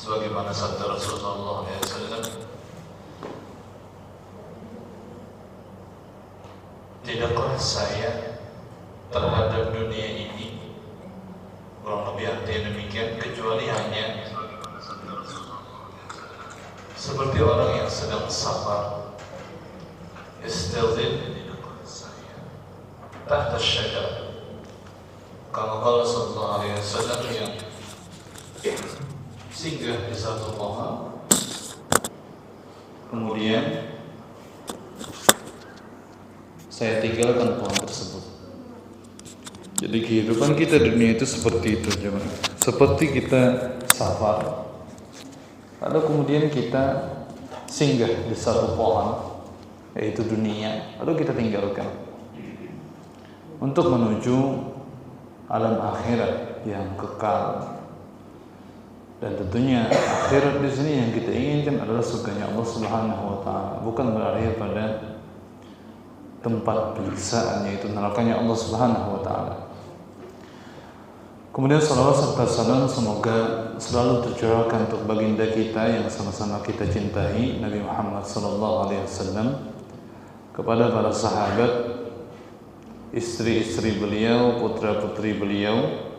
sebagaimana sabda Rasulullah SAW, tidaklah saya terhadap dunia ini, kurang lebih artinya demikian, kecuali hanya seperti orang yang sedang safar, istazil tahta syajar, kama qala sallallahu alaihi wasallam, yang singgah di satu pohon, kemudian saya tinggalkan pohon tersebut. Jadi kehidupan kita di dunia itu seperti itu, jemaah. Seperti kita safar, lalu kemudian kita singgah di satu pohon, yaitu dunia, lalu kita tinggalkan untuk menuju alam akhirat yang kekal. Dan tentunya akhirat di sini yang kita inginkan adalah surganya Allah Subhanahu wa taala, bukan beralih pada tempat penyiksaan, yaitu nerakanya Allah Subhanahu wa taala. Kemudian salawat serta salam semoga selalu tercurahkan untuk baginda kita yang sama-sama kita cintai, Nabi Muhammad sallallahu alaihi wasallam, kepada para sahabat, istri-istri beliau, putra-putri beliau,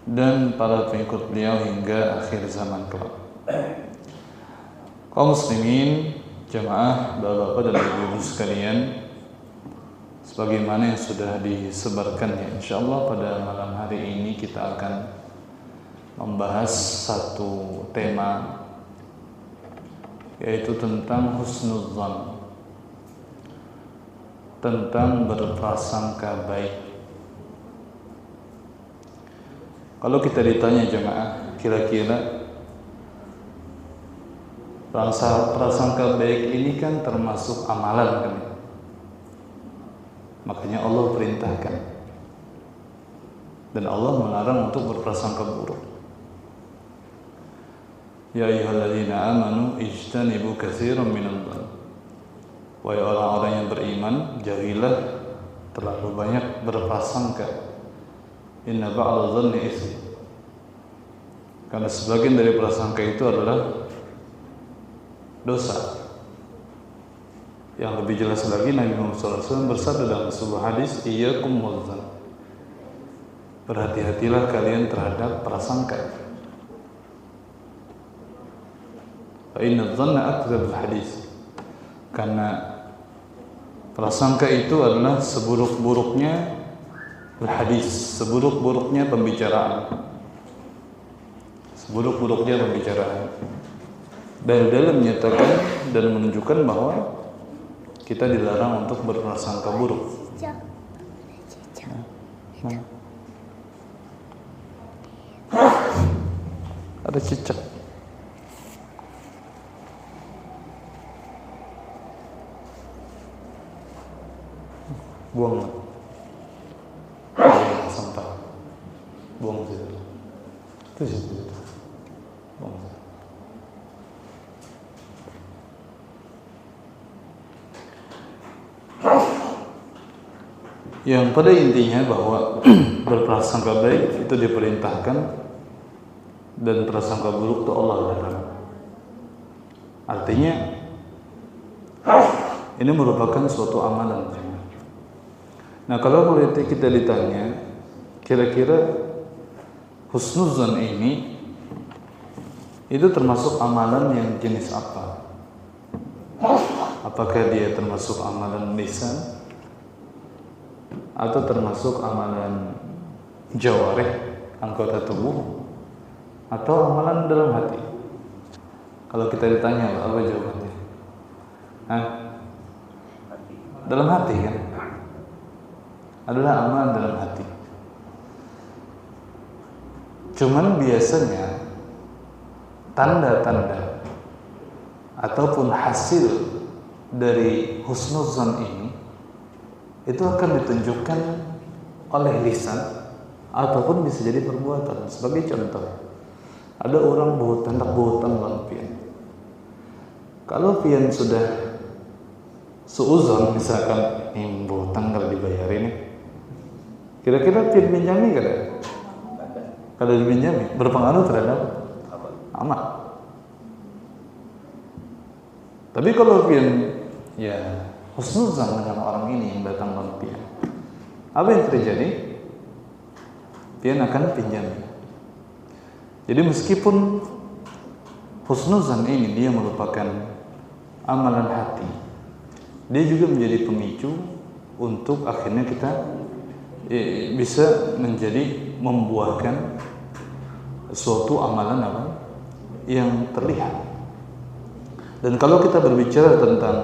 dan para pengikut beliau hingga akhir zaman kelak. Kaum muslimin, jamaah, bapak-bapak dan ibu-ibu sekalian, sebagaimana yang sudah disebarkan, ya, insyaallah pada malam hari ini kita akan membahas satu tema, yaitu tentang husnudzan, tentang berprasangka baik. Kalau kita ditanya jemaah, kira-kira prasangka baik ini kan termasuk amalan kan? Makanya Allah perintahkan, dan Allah melarang untuk berprasangka buruk. Ya ayyuhalladzina amanu ijtanibu katsiran minadh dhann. Wahai orang-orang yang beriman, jauhilah terlalu banyak berprasangka. Inna ba'da dhanni itsm. Karena sebagian dari prasangka itu adalah dosa. Yang lebih jelas lagi, Nabi Muhammad SAW bersabda dalam sebuah hadis, iyyakum wadzan. Berhati-hatilah kalian terhadap prasangka. Fa inna dhanna akdzabul hadis. Karena prasangka itu adalah seburuk-buruknya hadis, seburuk-buruknya pembicaraan, seburuk-buruknya pembicaraan. Dalil-dalil menyatakan dan menunjukkan bahwa kita dilarang untuk berprasangka buruk. Ada cicak. Buang sampah. Buang situ. Itu situ. Buang. Yang pada intinya bahwa berprasangka baik itu diperintahkan, dan prasangka buruk itu Allah larang. Artinya ini merupakan suatu amalan. Nah, kalau kita ditanya, kira-kira husnudzan ini itu termasuk amalan yang jenis apa? Apakah dia termasuk amalan lisan atau termasuk amalan jawarih, anggota tubuh, atau amalan dalam hati? Kalau kita ditanya, apa jawabannya? Dalam hati kan? Adalah amalan dalam hati. Cuman biasanya tanda-tanda ataupun hasil dari husnudzan ini itu akan ditunjukkan oleh lisan ataupun bisa jadi perbuatan. Sebagai contoh, ada orang hendak berhutang dengan pian. Kalau pian sudah suuzon, misalkan ini berhutang kalau dibayar ini, kira-kira pian pinjami kada? Kalau dipinjami berpengaruh terhadap amal. Tapi kalau pian ya husnuzan dengan orang ini yang datang dan pian, apa yang terjadi? Pian akan pinjam. Jadi meskipun husnuzan ini dia merupakan amalan hati, dia juga menjadi pemicu untuk akhirnya kita bisa menjadi membuahkan suatu amalan apa yang terlihat. Dan kalau kita berbicara tentang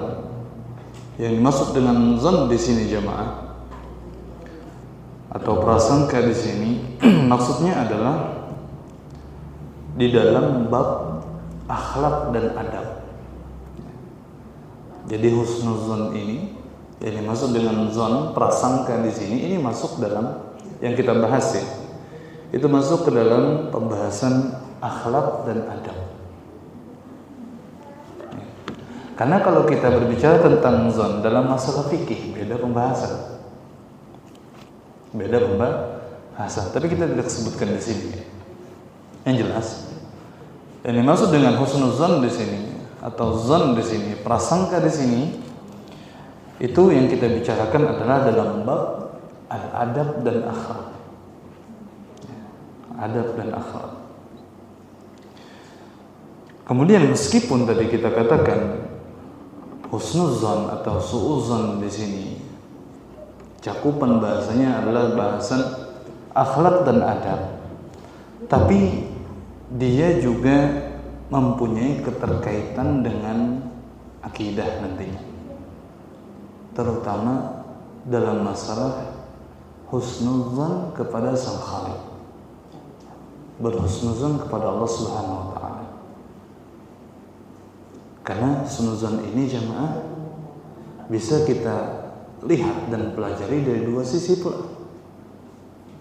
yang dimaksud dengan zon di sini jamaah atau prasangka di sini maksudnya adalah di dalam bab akhlak dan adab. Jadi husnuzon ini yang dimaksud dengan zon prasangka di sini ini masuk dalam yang kita bahas ya. Itu masuk ke dalam pembahasan akhlak dan adab. Karena kalau kita berbicara tentang zon dalam masalah fikih beda pembahasan. Beda pembahasan, tapi kita tidak sebutkan di sini. Yang jelas, yang dimaksud dengan husnuzon di sini atau zon di sini, prasangka di sini, itu yang kita bicarakan adalah dalam bab al-adab dan akhlak. Adab dan akhlak. Kemudian meskipun tadi kita katakan husnuzon atau su'uzon di sini cakupan bahasanya adalah bahasan akhlak dan adab, tapi dia juga mempunyai keterkaitan dengan akidah nantinya, terutama dalam masalah husnuzon kepada Sang Khaliq, berhusnuzon kepada Allah Subhanahu wa taala. Karena husnuzon ini jamaah bisa kita lihat dan pelajari dari dua sisi pula.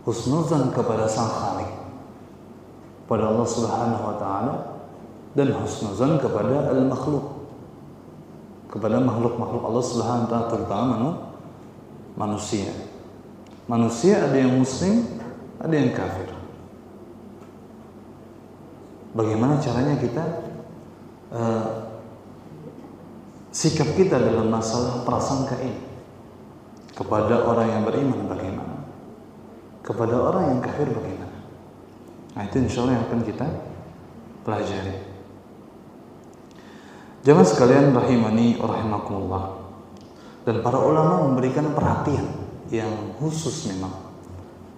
Husnuzon kepada Sang Khaliq, pada Allah Subhanahu wa taala, dan husnuzon kepada al-makhluk, kepada makhluk-makhluk Allah Subhanahu wa taala, terutama manusia. Manusia ada yang muslim, ada yang kafir. Bagaimana caranya kita sikap kita dalam masalah prasangka ini kepada orang yang beriman bagaimana, kepada orang yang kafir bagaimana. Nah itu insya Allah yang akan kita pelajari. Jamaah sekalian rahimani wa rahimakumullah, dan para ulama memberikan perhatian yang khusus memang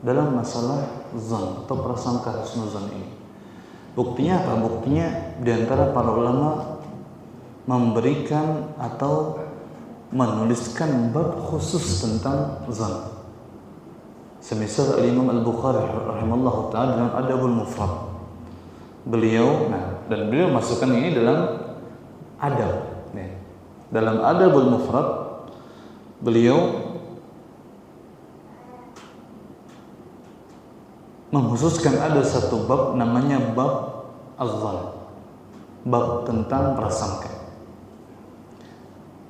dalam masalah zon atau prasangka husnuzon ini. Buktinya apa? Buktinya diantara para ulama memberikan atau menuliskan bab khusus tentang zon. Semisal Imam Al-Bukhari rahimahullah ta'ala dalam Adabul Mufrad, beliau dan beliau masukkan ini dalam adab. Dalam Adabul Mufrad beliau mengkhususkan ada satu bab namanya bab az-zan, bab tentang prasangka.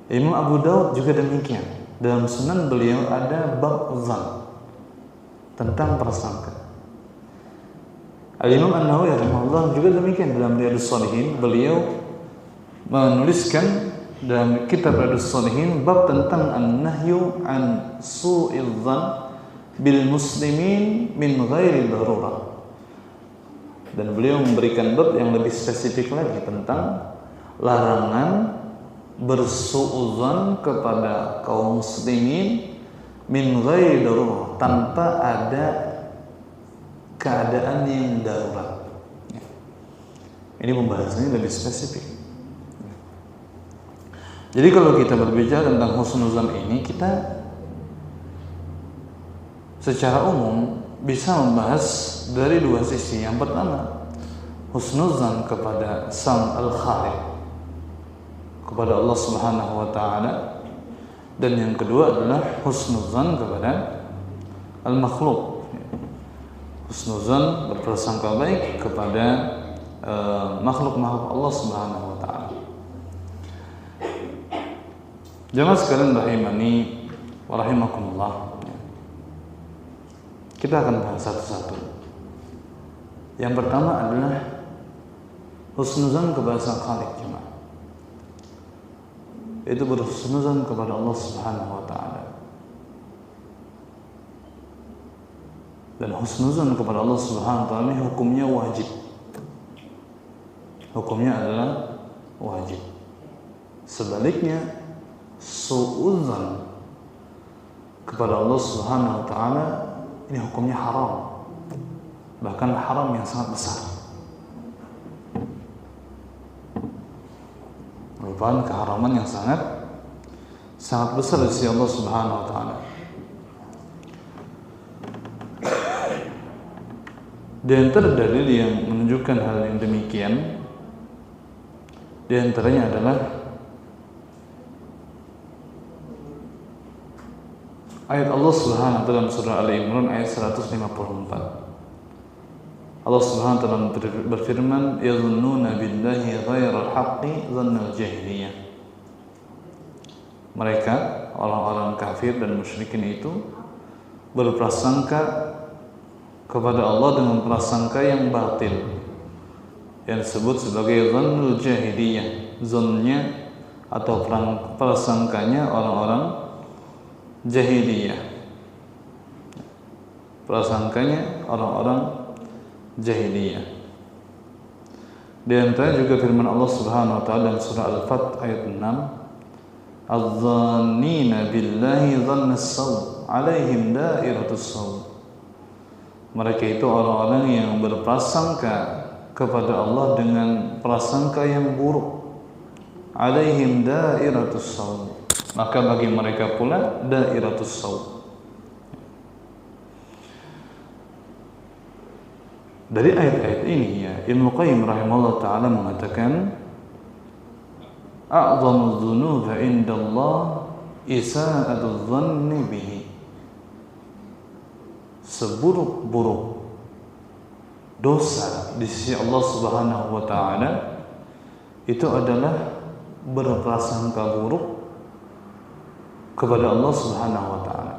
Imam Abu Daud juga demikian. Dalam Sunan beliau ada bab zan tentang prasangka. Al-Imam An-Nawawi rahimahullah juga demikian. Dalam Riyadhus Shalihin beliau menuliskan dalam kitab Riyadhus Shalihin bab tentang an-nahyu an su'il zan bil muslimin min ghairi darurah. Dan beliau memberikan bab yang lebih spesifik lagi tentang larangan bersu'udzon kepada kaum muslimin min ghairi darurah, tanpa ada keadaan yang darurat. Ini pembahasannya lebih spesifik. Jadi kalau kita berbicara tentang husnuzon ini, kita secara umum bisa membahas dari dua sisi. Yang pertama, husnuzon kepada Sang Al-Khaliq, kepada Allah Subhanahu wa taala, dan yang kedua adalah husnuzon kepada al-makhluk. Husnuzon berprasangka baik kepada makhluk-makhluk Allah Subhanahu wa taala. Jamaah sekalian rahimani wa rahimakumullah. Kita akan bahas satu-satu. Yang pertama adalah husnuzan kepada sang Khalik jemaah. Itu berhusnuzan kepada Allah Subhanahu wa taala. Dan husnuzan kepada Allah Subhanahu wa taala ini hukumnya wajib. Hukumnya adalah wajib. Sebaliknya suudzon kepada Allah Subhanahu wa taala ini hukumnya haram. Bahkan haram yang sangat besar. Merupakan keharaman yang sangat besar di sisi Allah Subhanahu wa taala. Di antara dalil yang menunjukkan hal yang demikian, di antaranya adalah ayat Allah Subhanahu wa taala dalam surah Ali Imran ayat 154. Allah Subhanahu wa taala berfirman, "Yadhunnuna billahi ghairal haqqi dhannal jahiliyah." Mereka, orang-orang kafir dan musyrikin itu berprasangka kepada Allah dengan prasangka yang batil, yang disebut sebagai dhannul jahiliyah, zonnya atau prasangkanya orang-orang jahiliyah. Prasangkanya orang-orang jahiliyah. Di antara juga firman Allah Subhanahu wa taala dalam surah Al-Fath ayat 6, "Adh-dhannina billahi dhannas saw, 'alaihim da'iratus saw." Mereka itu orang-orang yang berprasangka kepada Allah dengan prasangka yang buruk. 'Alaihim da'iratus saw. Maka bagi mereka pula da'iratus saw. Dari ayat-ayat ini ya, Ibnu Qayyim rahimahullah ta'ala mengatakan, a'zamu dzunuba indallah isa'atu dhanni bihi. Seburuk-buruk dosa di sisi Allah Subhanahu wa ta'ala itu adalah berprasangka buruk kepada Allah Subhanahu wa ta'ala.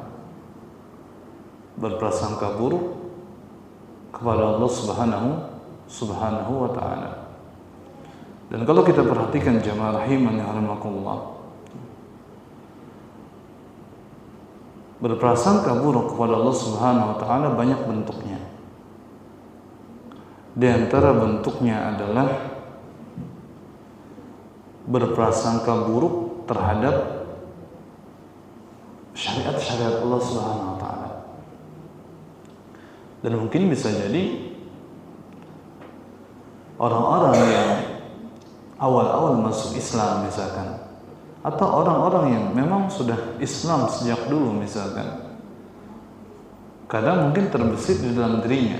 Berprasangka buruk kepada Allah Subhanahu wa ta'ala. Dan kalau kita perhatikan jamaah rahimani rahimakumullah, berprasangka buruk kepada Allah Subhanahu wa ta'ala banyak bentuknya. Di antara bentuknya adalah berprasangka buruk terhadap syariat-syariat Allah Subhanahu wa ta'ala. Dan mungkin bisa jadi orang-orang yang awal-awal masuk Islam misalkan, atau orang-orang yang memang sudah Islam sejak dulu misalkan, kadang mungkin terbesit di dalam dirinya,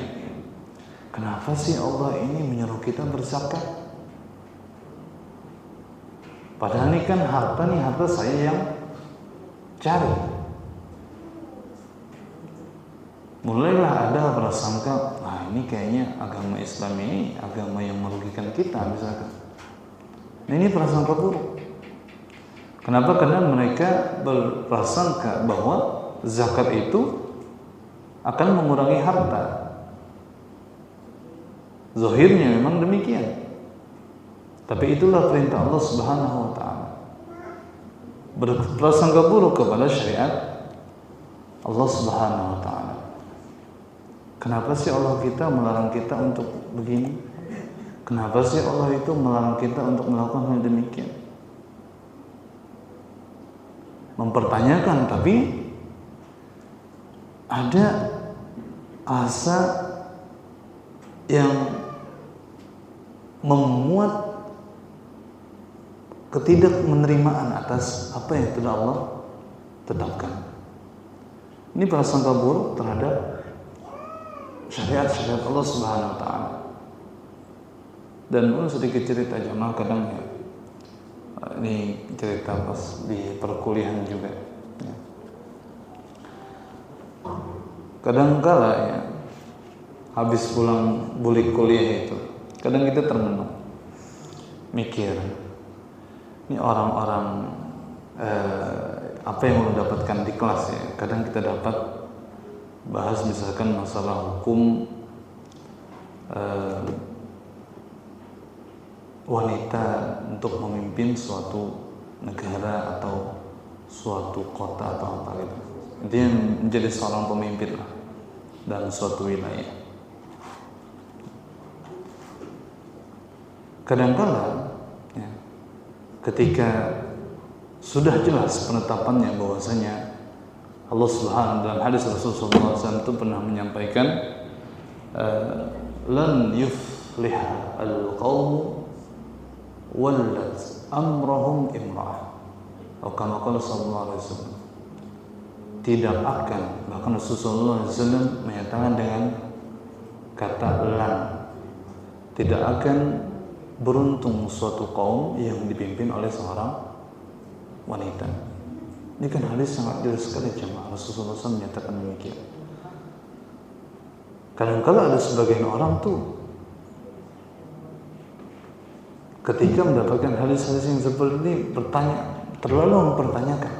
kenapa sih Allah ini menyuruh kita berzakat? Padahal ini kan harta saya yang cari. Mulailah ada prasangka, ini kayaknya agama Islam ini agama yang merugikan kita misalkan. Ini prasangka buruk. Kenapa? Karena mereka berprasangka bahwa zakat itu akan mengurangi harta. Zahirnya memang demikian. Tapi itulah perintah Allah Subhanahu wa taala. Berprasangka buruk kepada syariat Allah Subhanahu wa taala. Kenapa sih Allah kita melarang kita untuk begini? Kenapa sih Allah itu melarang kita untuk melakukan hal demikian? Mempertanyakan, tapi ada asa yang memuat ketidakmenerimaan atas apa yang telah Allah tetapkan. Ini prasangka buruk terhadap syariat-syariat Allah Subhanahu wa ta'ala. Dan sedikit cerita jemaah, kadang ya, ini cerita pas di perkuliahan juga ya. Kadang kala ya, habis pulang bulik kuliah itu, kadang kita termenung mikir, ini orang-orang apa yang mau dapatkan di kelas ya. Kadang kita dapat bahas misalkan masalah hukum eh, wanita untuk memimpin suatu negara atau suatu kota atau apa gitu. Dia menjadi seorang pemimpin lah dalam suatu wilayah. Kadang-kala ya, ketika sudah jelas penetapannya bahwasanya Allah Subhanahu dalam hadis Rasulullah SAW itu pernah menyampaikan lan yufliha al-qawm wallat amrahum imra'ah atau kama qala sallallahu alaihi wasallam, tidak akan, bahkan Rasulullah SAW menyatakan dengan kata lan, tidak akan beruntung suatu kaum yang dipimpin oleh seorang wanita. Ini kan hadis sangat jelas sekali jemaah. Rasulullah SAW menyatakan demikian. Kadang-kala ada sebagian orang tuh ketika mendapatkan hadis-hadis yang seperti ini terlalu mempertanyakan,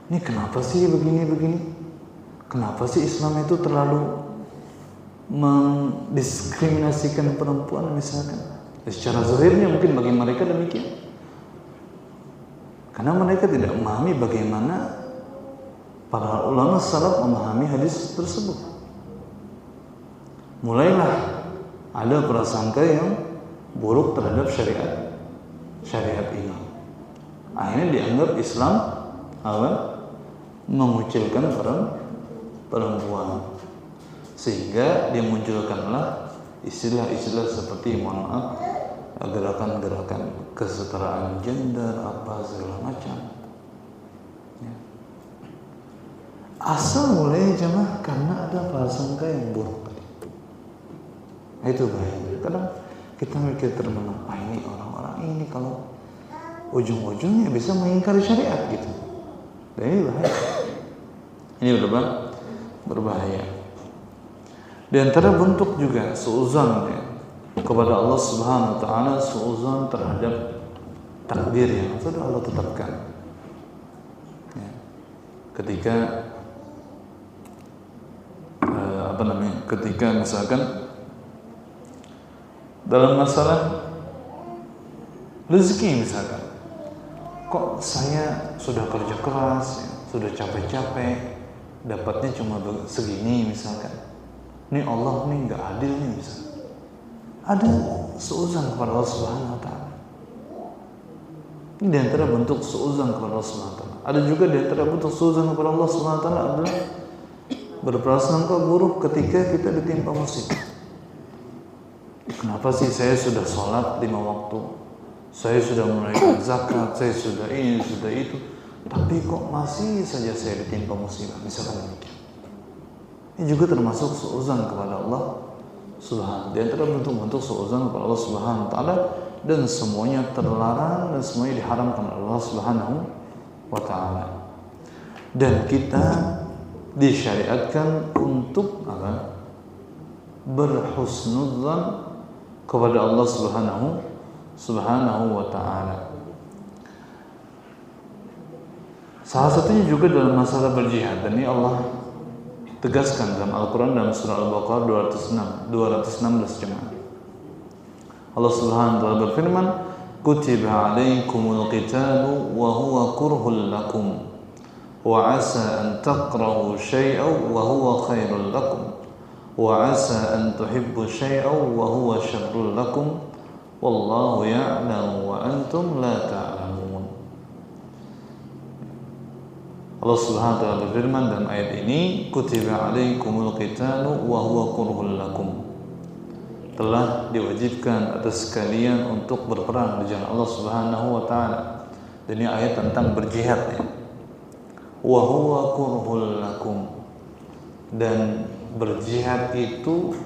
ini kenapa sih begini-begini? Kenapa sih Islam itu terlalu mendiskriminasikan perempuan misalkan? Secara zahirnya mungkin bagi mereka demikian, karena mereka tidak memahami bagaimana para ulama salaf memahami hadis tersebut. Mulailah ada prasangka yang buruk terhadap syariat ini. Akhirnya dianggap Islam mengucilkan perempuan, sehingga dimunculkanlah istilah-istilah seperti mohon maaf gerakan-gerakan kesetaraan gender apa segala macam ya. Asal mulai jemaah karena ada prasangka yang buruk tadi. Itu bahaya. Kadang kita mikir termenung, ini orang-orang ini kalau ujung-ujungnya bisa mengingkari syariat gitu. Dan ini bahaya. Ini berbahaya. Di antara bentuk juga suuzan ya, kepada Allah Subhanahu wa taala, suuzan terhadap takdir yang sudah Allah tetapkan. Ya. Ketika ketika misalkan dalam masalah rezeki misalkan, kok saya sudah kerja keras, ya, sudah capek-capek, dapatnya cuma segini misalkan. Ini Allah nih nggak adil nih misalkan. Ada suuzan kepada Allah Subhanahu wa taala. Ini di antara bentuk suuzan kepada Allah Subhanahu wa taala. Ada juga di antara bentuk suuzan kepada Allah Subhanahu wa taala adalah berprasangka buruk ketika kita ditimpa musibah. Kenapa sih saya sudah sholat 5 waktu, saya sudah menunaikan zakat, saya sudah ini, sudah itu, tapi kok masih saja saya ditimpa musibah, misalkan demikian. Ini juga termasuk suuzan kepada Allah Subhanahu. Di antara bentuk-bentuk suuzan kepada Allah Subhanahu wa taala, dan semuanya terlarang dan semuanya diharamkan oleh Allah Subhanahu wa taala. Dan kita disyariatkan untuk berhusnudzan kepada Allah Subhanahu wa taala. Salah satunya juga dalam masalah berjihad, dan ini Allah tegaskan dalam Al-Quran dalam surah Al-Baqarah 216 jemaah. Allah Subhanahu wa taala berfirman, "Kutiba 'alaikumul qitalu wa huwa kurhul lakum wa 'asa an takrahu syai'an wa huwa khairul lakum wa 'asa an tuhibbu syai'an wa huwa syarrul lakum wallahu ya'lamu wa antum la ta'lamun." Allah Subhanahu wa taala berfirman dalam ayat ini, "Kutiba 'alaikumul qitalu wa huwa kurhul lakum." Telah diwajibkan atas kalian untuk berperang di jalan Allah Subhanahu wa taala. Dan ini ayat tentang berjihad ya. Wa huwa kurhul lakum. Dan berjihad itu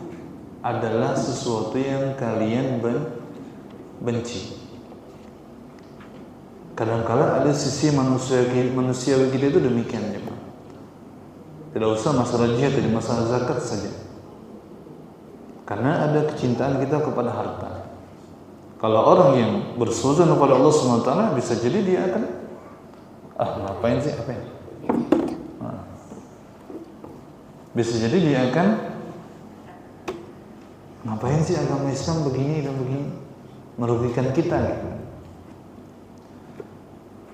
adalah sesuatu yang kalian benci. Kadang-kala ada sisi manusiawi kita itu demikian ya. Tidak usah masalah jihad, jadi masalah zakat saja. Karena ada kecintaan kita kepada harta. Kalau orang yang bersuuzan kepada Allah SWT, bisa jadi dia akan ngapain sih, apa ini? Bisa jadi dia akan Ngapain sih agama Islam begini dan begini? Merugikan kita gitu.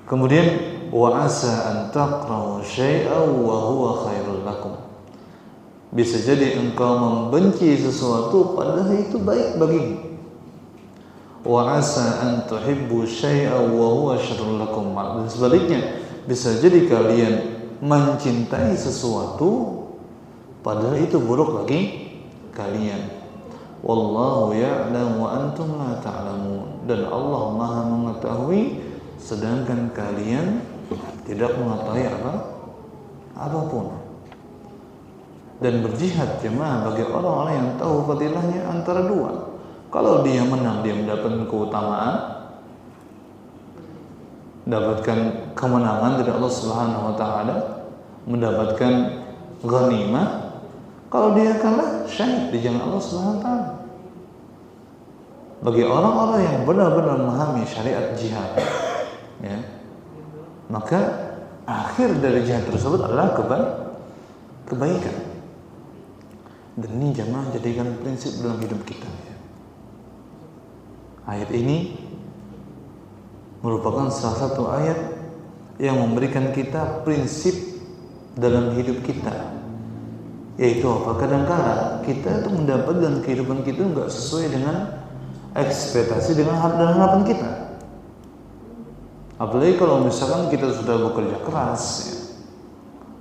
Kemudian wa asa an taqra'u syai'an wa huwa khairul lakum. Bisa jadi engkau membenci sesuatu padahal itu baik bagimu. Wa asa an tuhibbu syai'an wa huwa syarrul lakum. Dan sebaliknya, bisa jadi kalian mencintai sesuatu padahal itu buruk bagi kalian. Wallahu ya'lam wa antum la ta'lamun. Dan Allah Maha mengetahui sedangkan kalian tidak mengetahui apapun. Dan berjihad jemaah bagi orang-orang yang tahu fadilahnya antara dua. Kalau dia menang, dia mendapatkan keutamaan, mendapatkan kemenangan dari Allah Subhanahu wa taala, mendapatkan ghanimah. Kalau dia kalah, syahid di jalan Allah Subhanahu wa taala. Bagi orang-orang yang benar-benar memahami syariat jihad, ya, maka akhir dari jihad tersebut adalah kebaikan. Dan ini jamaah jadikan prinsip dalam hidup kita. Ya. Ayat ini merupakan salah satu ayat yang memberikan kita prinsip dalam hidup kita. Yaitu apa? Kadang-kadang kita itu mendapat dalam kehidupan kita nggak sesuai dengan ekspektasi dengan harapan kita. Apalagi kalau misalkan kita sudah bekerja keras, ya.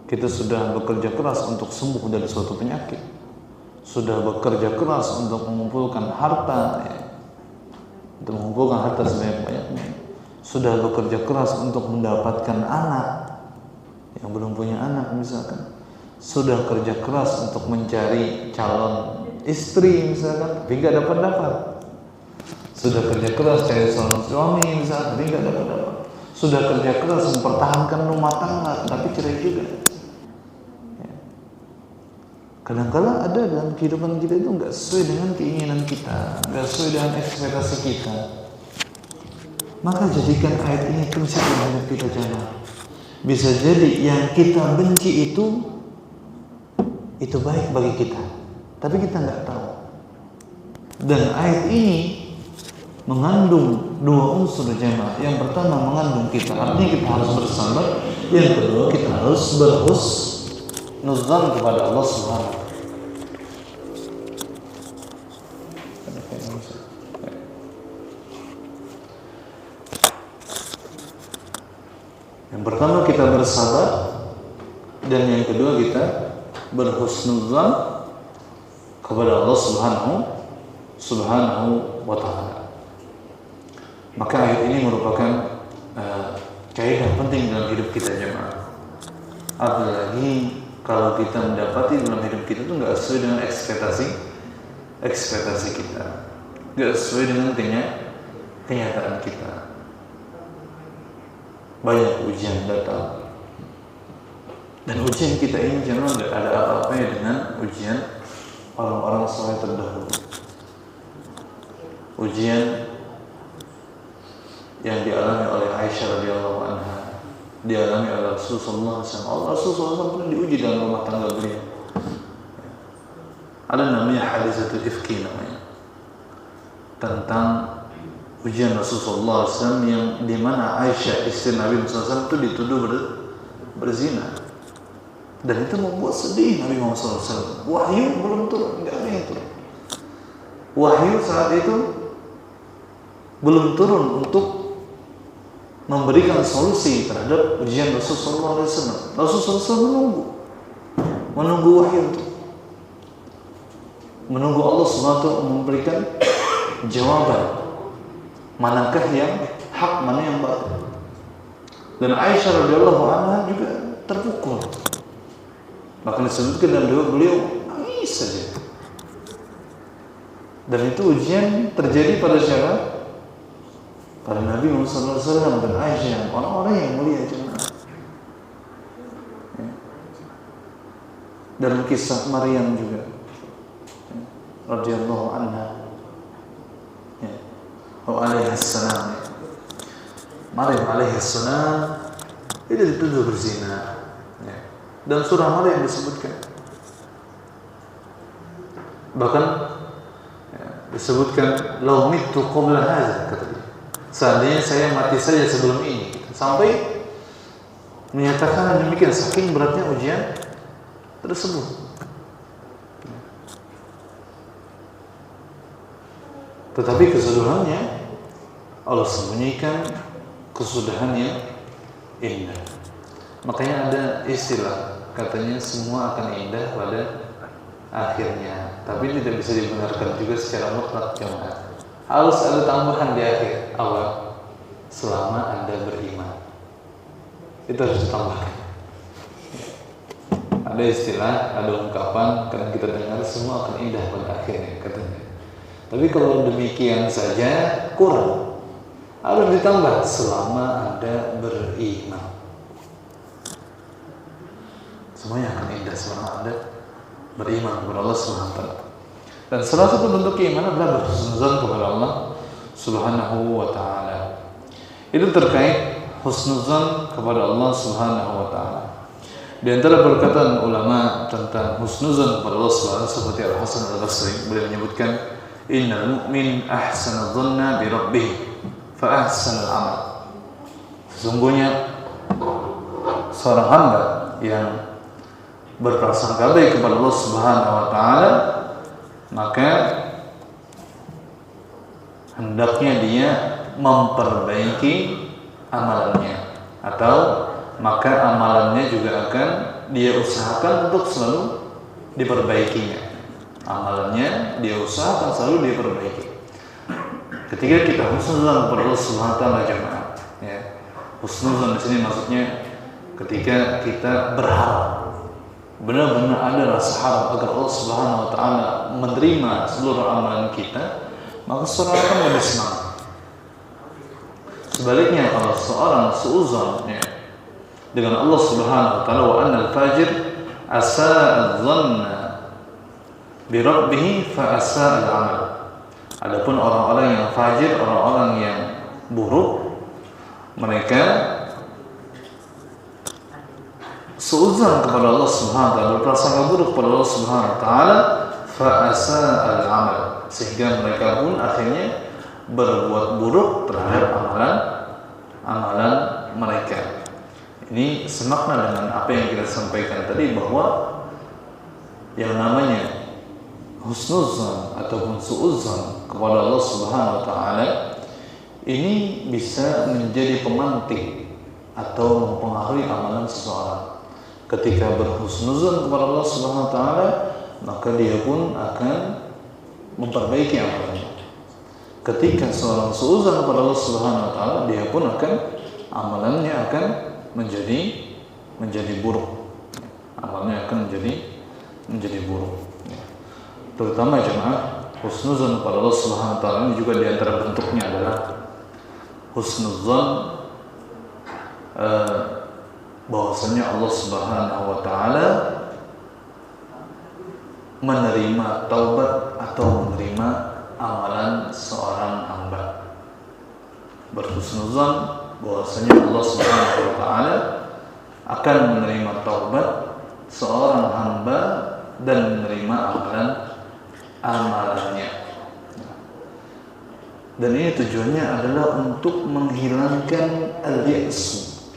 Kita sudah bekerja keras untuk sembuh dari suatu penyakit, sudah bekerja keras untuk mengumpulkan harta, ya. Untuk mengumpulkan harta sebanyak-banyaknya, sudah bekerja keras untuk mendapatkan anak yang belum punya anak misalkan, sudah kerja keras untuk mencari calon istri misalkan, tapi nggak dapat. Sudah kerja keras cari calon suami misalkan, tapi nggak dapat. Sudah kerja keras mempertahankan rumah tangga, tapi cerai juga. Ya. Kadang-kadang ada dalam kehidupan kita itu nggak sesuai dengan keinginan kita, nggak sesuai dengan ekspektasi kita. Maka jadikan ayat ini prinsip dalam hidup kita jamaah. Bisa jadi yang kita benci itu baik bagi kita, tapi kita nggak tahu. Dan ayat ini mengandung dua unsur jamaah. Yang pertama mengandung kita, artinya kita harus bersabar. Yang kedua kita harus berhusnuzan kepada Allah Subhanahu. Yang pertama kita bersabar, dan yang kedua kita berhusnuzan kepada Allah Subhanahu wa ta'ala. Maka ayat ini merupakan kaidah penting dalam hidup kita jemaah. Apalagi kalau kita mendapati dalam hidup kita itu nggak sesuai dengan ekspektasi kita, nggak sesuai dengan kenyataan kita. Banyak ujian datang, dan ujian kita ini jangan nggak ada apa-apanya dengan ujian orang-orang soleh terdahulu. Ujian yang dialami oleh Aisyah radhiyallahu anha, dialami oleh Rasulullah SAW. Rasulullah SAW pernah diuji dalam rumah tangga beliau. Ada namanya hadisatul ifki namanya, tentang ujian Rasulullah SAW yang dimana Aisyah istri Nabi SAW itu dituduh berzina, dan itu membuat sedih Nabi Muhammad SAW. Wahyu belum turun, nggak ada yang turun. Wahyu saat itu belum turun untuk memberikan solusi terhadap ujian Rasulullah SAW. Rasulullah SAW menunggu wahyu itu, menunggu Allah SWT memberikan jawaban, manakah yang hak, mana yang batil. Dan Aisyah radhiyallahu anha juga terpukul. Bahkan disebutkan dalam doa beliau nangis saja. Dan itu ujian terjadi pada siapa? Pada Nabi Muhammad SAW dan Aisyah, orang-orang yang mulia jemaah. Ya. Dalam kisah Maryam juga, ya, radhiyallahu anha, ya, wa alaihassalam. Maryam alaihassalam itu dituduh berzina. Ya. Dan surah Maryam disebutkan. Bahkan disebutkan lau mittu qabla hadza, kata dia. Seandainya saya mati saja sebelum ini, sampai menyatakan demikian, saking beratnya ujian tersebut. Tetapi keseluruhannya Allah sembunyikan kesudahan yang indah. Makanya ada istilah, katanya semua akan indah pada akhirnya, tapi tidak bisa dibenarkan juga secara mutlak jemaah. Harus ada tambahan di akhir awal, selama Anda beriman. Itu harus ditambahkan. Ada istilah, ada ungkapan, kadang kita dengar semua akan indah pada akhirnya, katanya. Tapi kalau demikian saja kurang. Harus ditambah selama Anda beriman. Semuanya akan indah selama Anda beriman kepada Allah Subhanahu wa taala. Dan salah satu bentuk keimanan adalah berhusnuzan kepada Allah Subhanahu wa taala. Itu terkait husnuzan kepada Allah Subhanahu wa taala. Di antara perkataan ulama tentang husnuzan kepada Allah Subhanahu wa taala seperti Al-Hasan Al-Basri, beliau menyebutkan innal mu'min ahsana dhanna bi rabbih fa ahsana al-amal. Sesungguhnya seorang hamba yang berprasangka baik kepada Allah Subhanahu wa taala, maka hendaknya dia memperbaiki amalannya, atau maka amalannya juga akan dia usahakan untuk selalu diperbaikinya. Amalannya dia usahakan selalu diperbaiki. Ketika kita husnuzan kepada Allah Subhanahu wa taala jemaah, ya. Husnuzan di sini maksudnya ketika kita berharap, benar-benar ada rasa harap agar Allah Subhanahu wa taala menerima seluruh amalan kita, maka seorang akan lebih semangat. Sebaliknya kalau seorang seuzon ya, dengan Allah Subhanahu wa taala, wa annal fajir asa'a dhanna bi rabbih fa asa'a al-amal. Adapun orang-orang yang fajir, orang-orang yang buruk, mereka seuzon kepada Allah Subhanahu wa taala, berprasangka buruk kepada Allah Subhanahu wa taala, fa asa'a al-amal, sehingga mereka pun akhirnya berbuat buruk terhadap amalan mereka. Ini semakna dengan apa yang kita sampaikan tadi, bahwa yang namanya husnuzan ataupun suuzan kepada Allah Subhanahu wa taala ini bisa menjadi pemantik atau mempengaruhi amalan seseorang. Ketika berhusnuzan kepada Allah Subhanahu wa taala, maka dia pun akan memperbaiki amalannya. Ketika seorang suuzan kepada Allah Subhanahu wa taala, dia pun akan amalannya akan menjadi buruk. Amalannya akan menjadi buruk. Terutama jemaah, husnuzan kepada Allah Subhanahu wa taala ini juga di antara bentuknya adalah husnuzan bahwasanya Allah Subhanahu wa taala menerima taubat atau menerima amalan seorang hamba. Berhusnuzan bahwasanya Allah Subhanahu wa taala akan menerima taubat seorang hamba dan menerima amalannya. Dan ini tujuannya adalah untuk menghilangkan al-ya'su,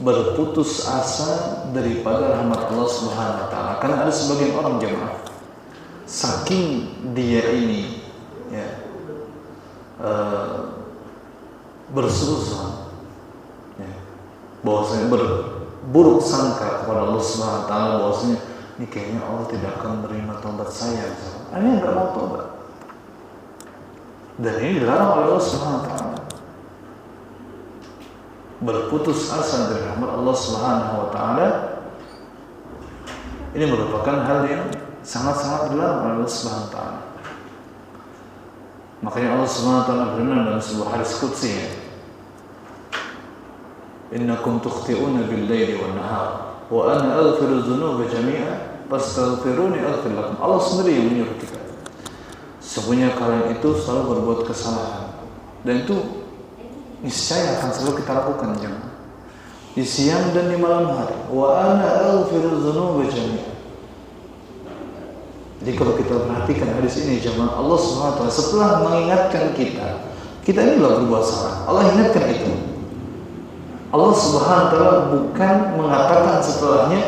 berputus asa daripada rahmat Allah Subhanahu wa taala. Karena ada sebagian orang jemaah, saking dia ini ya, bersuuzon ya, bahwasanya berburuk sangka kepada Allah Subhanahu wa taala, bahwasanya ini kayaknya Allah tidak akan menerima taubat saya. Ini tidak mau taubat. Dan ini dilarang oleh Allah Subhanahu wa taala. Berputus asa dari rahmat Allah Subhanahu wa taala ini merupakan hal yang sangat-sangat dilarang oleh Allah Subhanahu wa taala. Makanya Allah Subhanahu wa taala berfirman dalam sebuah hadis qudsi, innakum tukhti'una bil-laili wan-nahar wa ana aghfiru dzunuba jami'a fastaghfiruni aghfir lakum. Allah sendiri yang menyuruh kita. Sesungguhnya kalian itu selalu berbuat kesalahan, dan itu niscaya akan selalu kita lakukan jemaah, di siang dan di malam hari. Wa ana aghfiru dzunuba jami'a. Jadi kalau kita perhatikan hadis ini jemaah, Allah Subhanahu wa taala setelah mengingatkan kita ini loh berbuat salah. Allah ingatkan itu. Allah Subhanahu wa taala bukan mengatakan setelahnya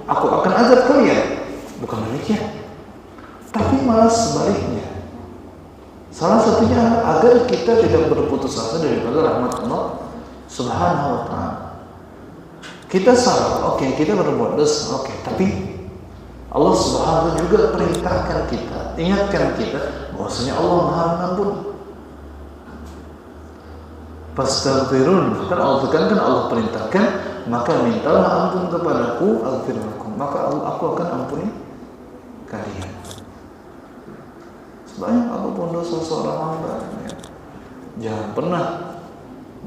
aku akan azab kalian. Bukan demikian. Tapi malah sebaliknya. Salah satunya agar kita tidak berputus asa daripada rahmat Allah Subhanahu wa taala. Kita salah, oke, kita berbuat dosa, oke, tapi Allah Subhanahu wa taala juga perintahkan kita, ingatkan kita bahwasanya Allah Maha Pengampun. Fastaghfirun, kan Allah tekankan, Allah perintahkan, maka mintalah ampun kepadaku, aghfirlakum, maka aku akan ampuni kalian. Sebanyak apapun dosa seorang hamba, ya, jangan pernah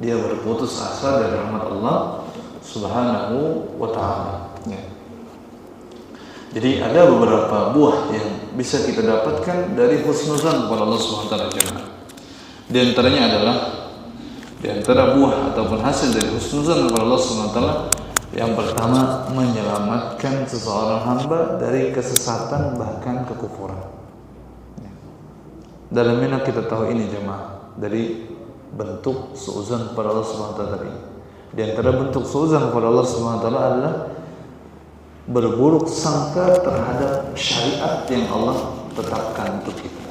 dia berputus asa dari rahmat Allah Subhanahu wa taala. Ya. Jadi ada beberapa buah yang bisa kita dapatkan dari husnuzan kepada Allah Subhanahu wa taala. Di antaranya adalah di antara buah ataupun hasil dari husnuzan kepada Allah Subhanahu wa taala, yang pertama menyelamatkan seseorang hamba dari kesesatan bahkan kekufuran. Dalam mana kita tahu ini jemaah, dari bentuk suuzan kepada Allah Subhanahu wa taala ini. Di antara bentuk suuzan kepada Allah Subhanahu wa taala adalah berburuk sangka terhadap syariat yang Allah tetapkan untuk kita.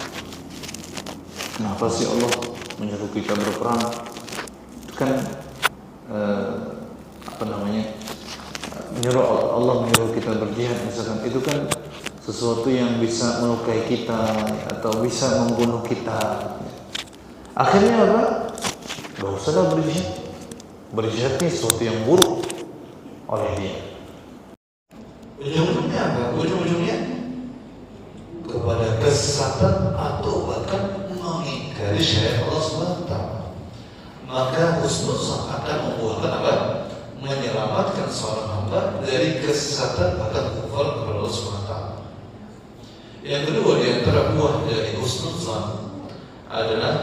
Kenapa sih Allah menyuruh kita berperang? Itu kan Allah menyuruh kita berjihad misalkan, itu kan sesuatu yang bisa melukai kita atau bisa membunuh kita. Akhirnya apa? Gak usahlah berjihad. Berjihad ini sesuatu yang buruk oleh dia. Ujung-ujungnya apa? Ujung-ujungnya kepada kesesatan atau bahkan mengingkari syariat Allah SWT. Maka husnuzan akan membuahkan apa? Menyelamatkan seorang hamba dari kesesatan bahkan kufur kepada Allah SWT. Yang kedua di antara buah dari husnuzan adalah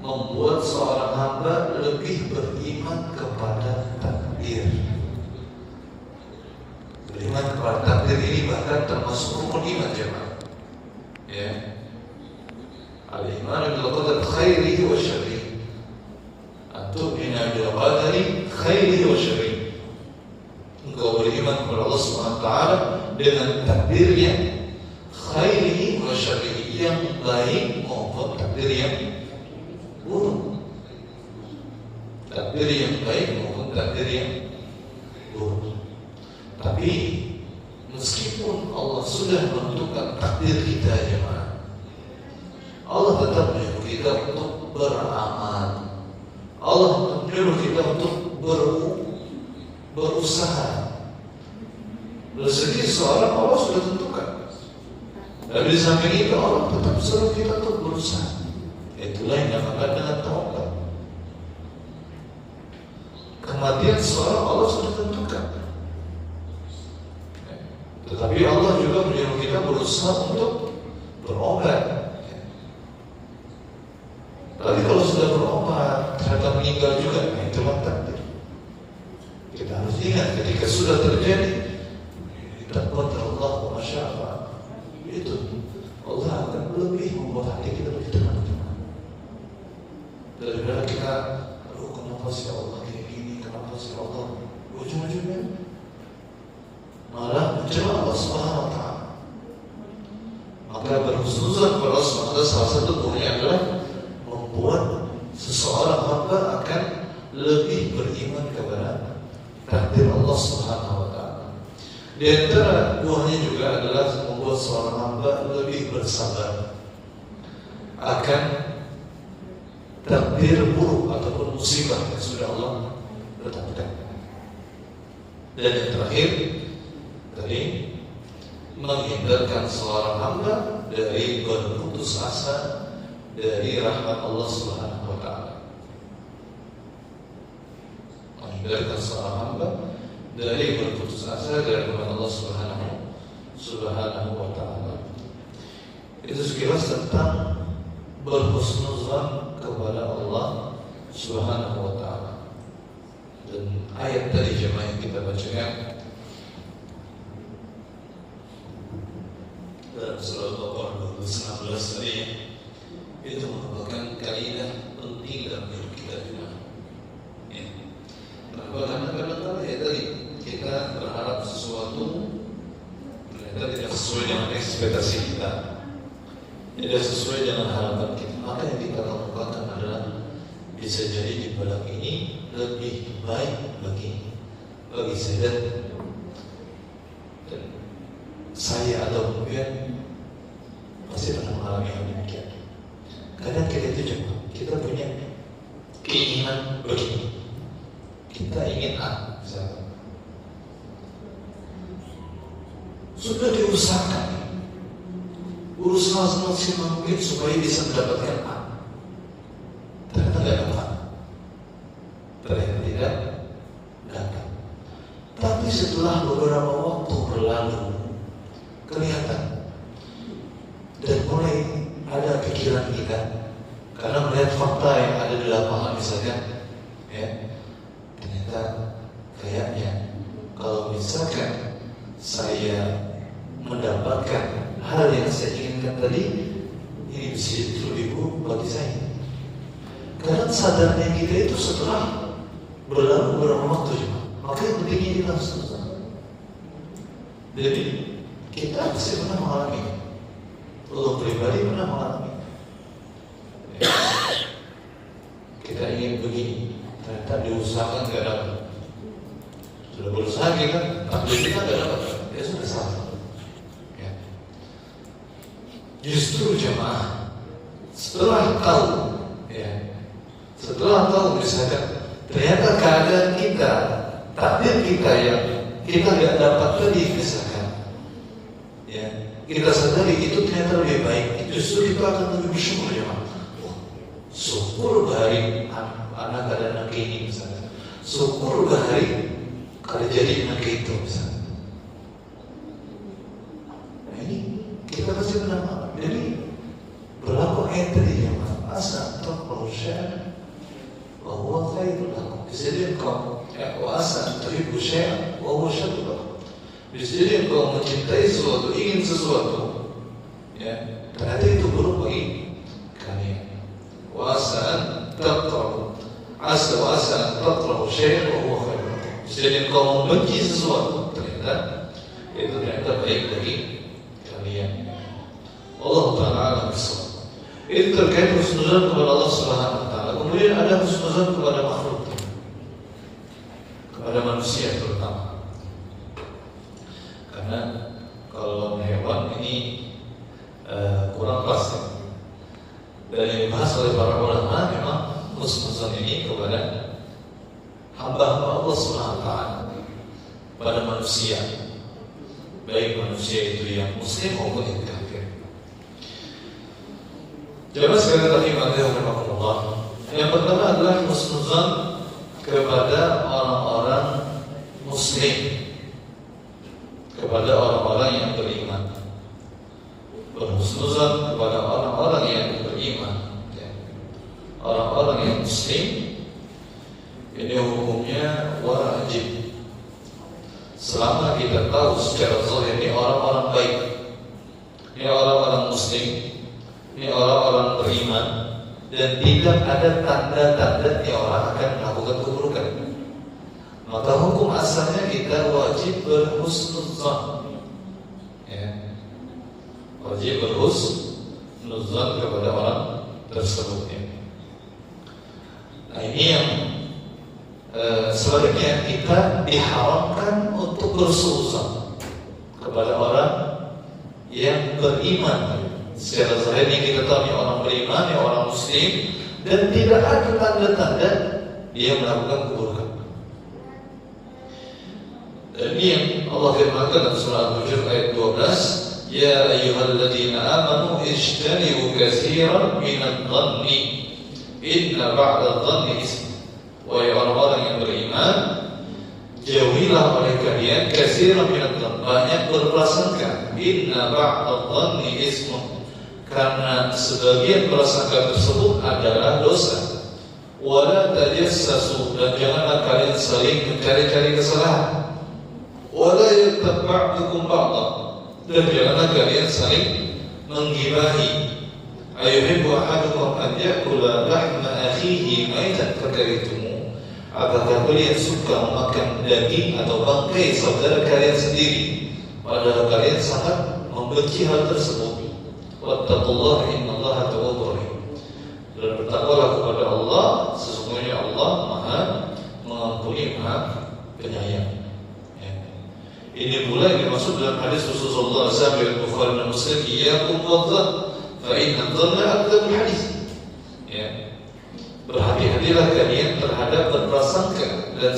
membuat seorang hamba lebih beriman kepada takdir. Beriman kepada takdir ini bahkan termasuk rukun iman jemaah. Ya. Al-iman bil qadar khairihi wa syarrihi. Tu'minu bil qadari khairihi wa syarrihi. Engkau beriman kepada Allah Subhanahu wa taala dengan takdirnya khairihi wa syarrihi, yang baik maupun takdir yang buruk. Takdir yang baik maupun takdir yang buruk. Tapi meskipun Allah sudah menentukan takdir kita jemaah, Allah tetap menyuruh kita untuk beramal. Allah menyuruh kita untuk berusaha. Rezeki seorang Allah sudah tentukan. Tapi di samping itu Allah tetap suruh kita untuk berusaha. Itulah yang dinamakan dengan tawakal. Kematian seorang Allah sudah tentukan. Tetapi Allah juga menyuruh kita berusaha untuk berobat. Tapi kalau sudah berobat ternyata meninggal juga, itu takdir. Kita harus ingat ketika sudah terjadi, Allah wa masyaallah, itu Allah akan lebih membuat hati kita lebih tenang. Daripada kita, aduh kenapa sih Allah kayak gini, kenapa sih Allah, ujung-ujungnya malah mencela Allah Subhanahu wa taala. Maka berhusnuzan kepada Allah Subhanahu wa taala salah satu buahnya adalah membuat seseorang hamba akan lebih beriman kepada takdir Allah Subhanahu wa taala. Di antara buahnya juga adalah membuat seorang hamba lebih bersabar akan takdir buruk ataupun musibah yang sudah Allah tetapkan. Dan yang terakhir tadi, menghindarkan seorang hamba dari berputus asa dari rahmat Allah Subhanahu wa taala. Menghindarkan seorang hamba dari berputus asa dari rahmat Allah Subhanahu wa taala. Itu sekilas tentang berhusnuzan kepada Allah Subhanahu wa taala. Dan ayat tadi jemaah yang kita bacakan dalam surah ekspektasi kita tidak sesuai dengan harapan kita, maka yang kita lakukan adalah bisa jadi di bulan ini lebih baik bagi saya dan saya atau kemudian pasti pernah mengalami hal demikian. Kadang kita itu cuma kita punya keinginan begini, kita ingin A, misalnya. Sudah diusahakan, berusaha semaksimal mungkin supaya bisa mendapatkan A, ternyata tidak dapat, ternyata tidak dapat. Tapi setelah beberapa waktu berlalu, kelihatan dan mulai ada pikiran kita karena melihat fakta yang ada di lapangan misalnya, ya, ternyata kayaknya kalau misalkan saya mendapatkan hal yang saya inginkan tadi, ini bisa jadi lebih buruk bagi saya. Karena sadarnya kita itu setelah berlalu beberapa waktu juga. Maka yang pentingnya kita harus selesai. Jadi kita pasti pernah mengalami, Allah pribadi pernah mengalami. Kita ingin begini, ternyata diusahakan tidak dapat. Sudah berusaha kita, tapi kita tidak dapat. Ya sudah salah. Ya. Justru jemaah setelah tahu, ya, setelah tahu misalkan ternyata keadaan kita, takdir kita yang kita tidak dapat tadi misalkan, ya, kita sadari itu ternyata lebih baik, justru kita akan lebih bersyukur ya, syukur hari anak ada anak ini misalnya, syukur hari kalau jadi anak itu misalnya. Nah, ini kita pasti pernah malam. Jadi berlaku ayat tadi ya, asa taqrahu syai'an wa huwa khairul lakum. Jadi engkau asa tuhibbu syai'an wa huwa syarrun lakum. Jadi engkau mencintai sesuatu, ingin sesuatu, ya, ternyata itu buruk bagi kalian. Wa asa taqrahu syai'an wa huwa khairul lakum. Jadi engkau membenci sesuatu, ternyata itu ternyata baik bagi kalian. Allah Ta'ala bisawab. Itu terkait husnuzan kepada Allah Subhanahu Wa Ta'ala. Kemudian ada husnuzan kepada makhluk, kepada manusia terutama. Karena kalau hewan ini kurang pas ya. Dan yang dibahas oleh para ulama memang husnuzan ini kepada hamba-hamba Allah Subhanahu Wa Ta'ala, pada manusia, baik manusia itu yang muslim maupun yang kafir. Jemaah sekalian rahimahullah, yang pertama adalah husnuzan kepada orang-orang muslim, kepada orang-orang yang beriman. Berhusnuzan kepada orang-orang yang beriman, ya. Orang-orang yang muslim ini hukumnya wajib. Selama kita tahu secara zahir ini orang-orang baik, ini orang-orang muslim, ini orang-orang beriman, dan tidak ada tanda-tanda ini orang akan melakukan keburukan, maka hukum asalnya kita wajib berhusnuzan, ya. Wajib berhusnuzan kepada orang tersebut, ya. Nah ini yang sebaliknya kita diharamkan untuk bersuuzon kepada orang yang beriman. Secara zahir yang kita tahu ini orang beriman, ini orang muslim, dan tidak ada tanda-tanda dia melakukan keburukan. Dan ini yang Allah firmankan dalam surah Al-Hujr ayat 12, ya ayyuhalladzina amanu ijtanibu katsiran minadh-dhanni inna ba'dadh-dhanni ism. Wahai orang-orang yang beriman, jauhilah oleh kalian katsiran minadh-dhanni, banyak berprasangka, inna ba'dadh-dhanni ismun, karena sebagian prasangka tersebut adalah dosa. Wala tajassasu, dan janganlah kalian saling mencari-cari kesalahan. Wala yaghtab ba'dukum ba'dha, dan janganlah kalian saling menggibahi. Ayuhibbu ahadukum an ya'kula lahma akhihi maitan fakarihtum. Apakah kalian suka memakan daging atau bangkai saudara kalian sendiri, padahal kalian sangat membenci hal tersebut. Wattaqullaha innallaha tawwabur rahim. Dan bertakwalah kepada Allah, sesungguhnya Allah Maha mengampuni, Maha penyayang. Ya. Ini pula yang dimaksud dalam hadis Rasulullah SAW yang Bukhari dan Muslim, iyyakum wadh-dhann fa inna dhanna akdzabul hadis. Ya. Berhati-hatilah kalian terhadap berprasangka, dan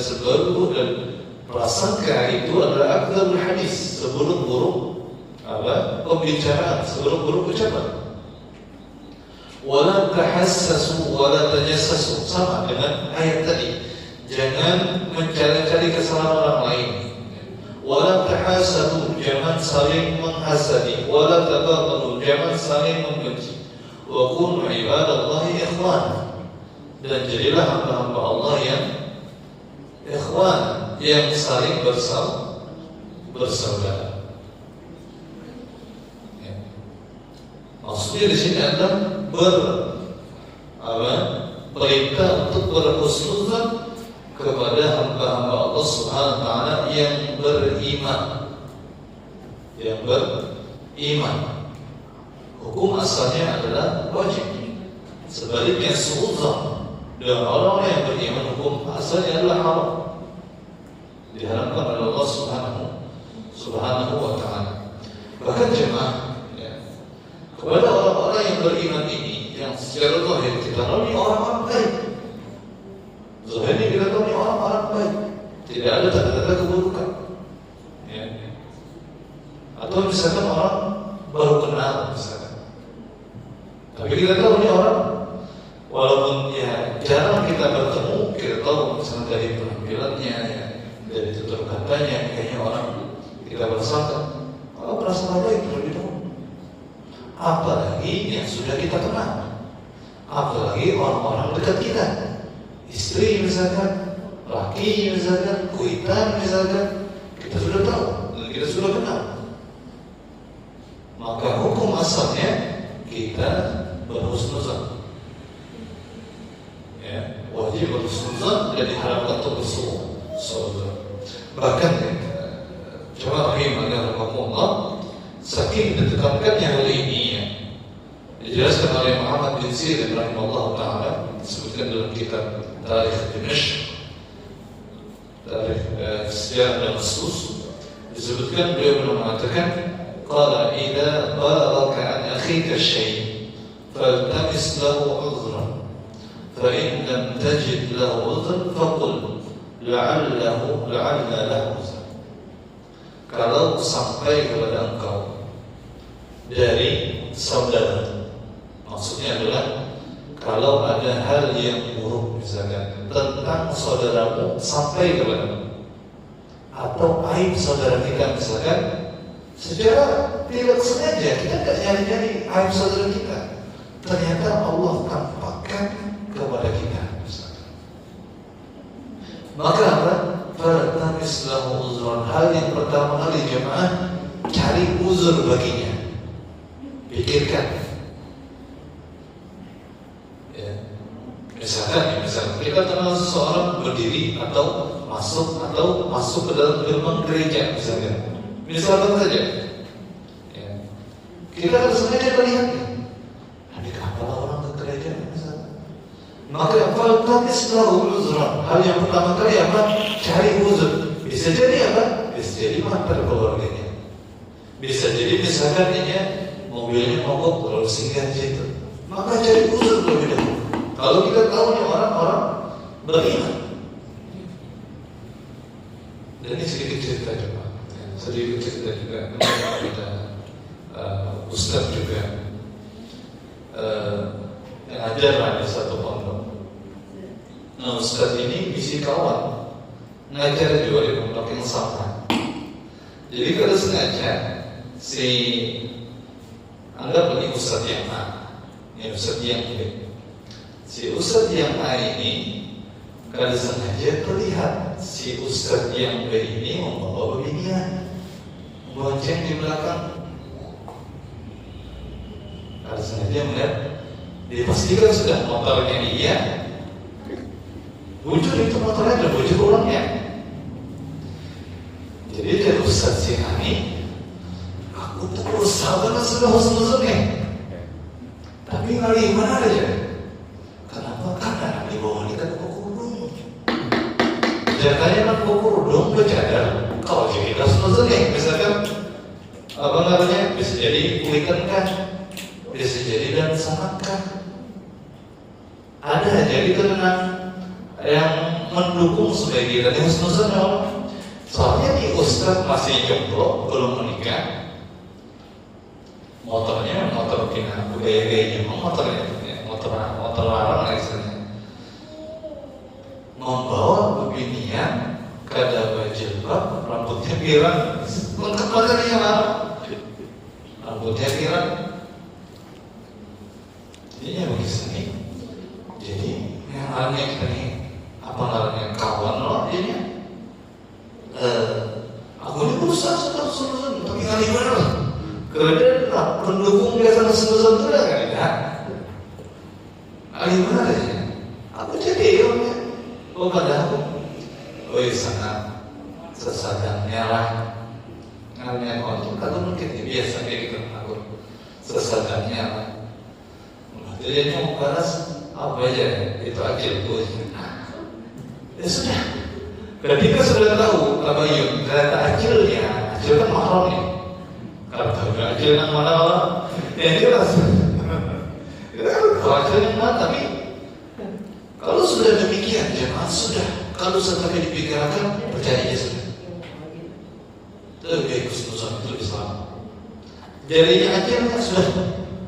prasangka itu adalah akdzabul hadis, seburuk-buruk pembicaraan, seburuk-buruk ucapan. Wala tahassasu wala tajassasu, sama dengan ayat tadi. Jangan mencari-cari kesalahan orang lain. Wala tahasadu, jangan saling menghasadi. Wala tabagadu, jangan saling membenci. Wa kunu ibadallahi ikhwan, dan jadilah hamba-hamba Allah yang ikhwan, yang saling bersaudara. Maksudnya di sini adalah perintah untuk berhusnuzan kepada hamba-hamba Allah Subhanahu wa taala yang beriman. Hukum asalnya adalah wajib. Sebaliknya suudzon dengan orang-orang yang beriman, hukum asalnya adalah haram, diharamkan oleh Allah Subhanahu wa taala. Bahkan jemaah, kepada orang-orang yang beriman ini, yang secara zahir kita tahu ini orang-orang baik, zahirnya kita tahu ini orang-orang baik, tidak ada tanda-tanda keburukan, ya. Atau misalkan orang baru kenal misalkan, tapi kita tahu ini orang, walaupun ya jarang kita bertemu, kita tahu misalkan dari penampilannya, ya, dari tutur katanya, kayaknya orang kita bersangka berasal baik terlebih dahulu. Apalagi yang sudah kita kenal, apalagi orang-orang dekat kita, istri misalkan, laki misalkan, kuitan misalkan, kita sudah tahu dan kita sudah kenal. Maka hukum asalnya kita berhusnuzan, ya, wajib berhusnuzan dan diharapkan untuk bersaudara. Bahkan coba rahimahullah, saking ditekankannya hal ini, ya, dijelaskan oleh Muhammad bin Sirin rahimahullah taala, disebutkan dalam kitab Tarikh Dimashq, Tarikh Sejarah Damaskus, disebutkan beliau mengatakan, qala idza balagaka an akhika syai' faltamis lahu 'udhran fa in lam tajid lahu 'udhran faqul la'alla lahu 'udhran. Kalau sampai kepada engkau dari saudara, maksudnya adalah kalau ada hal yang buruk misalkan tentang saudaramu sampai kepadamu, atau aib saudara kita misalkan, secara tidak sengaja kita tidak nyari-nyari aib saudara kita, ternyata Allah tampakkan kepada kita misalkan. Maka apa? Faltamis lahu uzran. Hal yang pertama kali jemaah, cari uzur baginya. Pikirkan, ya. Misalkan kita kenal seseorang berdiri atau masuk ke dalam gerbang gereja misalkan saja, ya. Kita harus sengaja melihatnya. Ada kenapa orang ke gereja misalkan? Maka faltamis lahu uzran. Hal yang pertama kali apa? Cari uzur. Bisa jadi apa? Bisa jadi mantan keluarganya. Bisa jadi misalkan ini mobilnya mogok lalu singgah di situ. Maka cari uzur lebih dahulu. Kalau kita tahu nih orang-orang beriman. Dan ini sedikit cerita juga. Kita Ustaz juga yang ajar di satu pondok. Nah, Ustaz ini bisi kawan ngajar juga di pondok yang sama. Jadi kalau sengaja si anggap ini Ustaz yang A, ini Ustaz yang B. Si Ustaz yang A ini kalau sengaja terlihat si Ustaz yang B ini membawa beginian, bonceng di belakang. Kalau sengaja melihat, dipastikan sudah motornya dia, bujur itu motornya dan bujur orangnya. Jadi dari Ustaz si A ini Aku tuh berusaha banget sudah husnuzon nih. Tapi ngalih mana aja. Kenapa? Karena di bawah kita ke kurung. Jatahnya kan ke kurung bercadar. Kalau jadi husnuzon nih, misalkan apa namanya, bisa jadi kulikan kan, bisa jadi dan sangatkan. Ada jadi tenang yang mendukung sebagai kita husnuzon ya. Soalnya nih Ustadz masih jomblo, belum menikah. Motornya motor kena gaya-gayanya, motor larang istilahnya. Membawa beginian, kada jilbab, rambutnya pirang, lengkap banget ya larang. Rambutnya pirang. Ini yang begini. Jadi yang aneh kita nih, apa namanya kawan loh ini. Aku ini berusaha sudah tapi kali mana lah. Kerana pendukung dia sama sebesar itu dah kan tidak. Kali mana aja. Aku jadi orangnya. Oh pada aku. Oh sangat sesadannya lah. Ngalnya kalau kalau mungkin biasa kayak gitu aku sesadannya lah. Jadi dia mau balas apa aja itu akilku. Ya sudah. Ketika sudah tahu tabayun, ternyata akil kan mahal nih. Kalau tahu akil yang mana lah, ya jelas. Kalau akil yang mana, tapi kalau sudah demikian, jangan sudah. Kalau sampai dipikirkan, percaya aja sudah. Lebih husnuzon itu Islam. Jadinya akhirnya sudah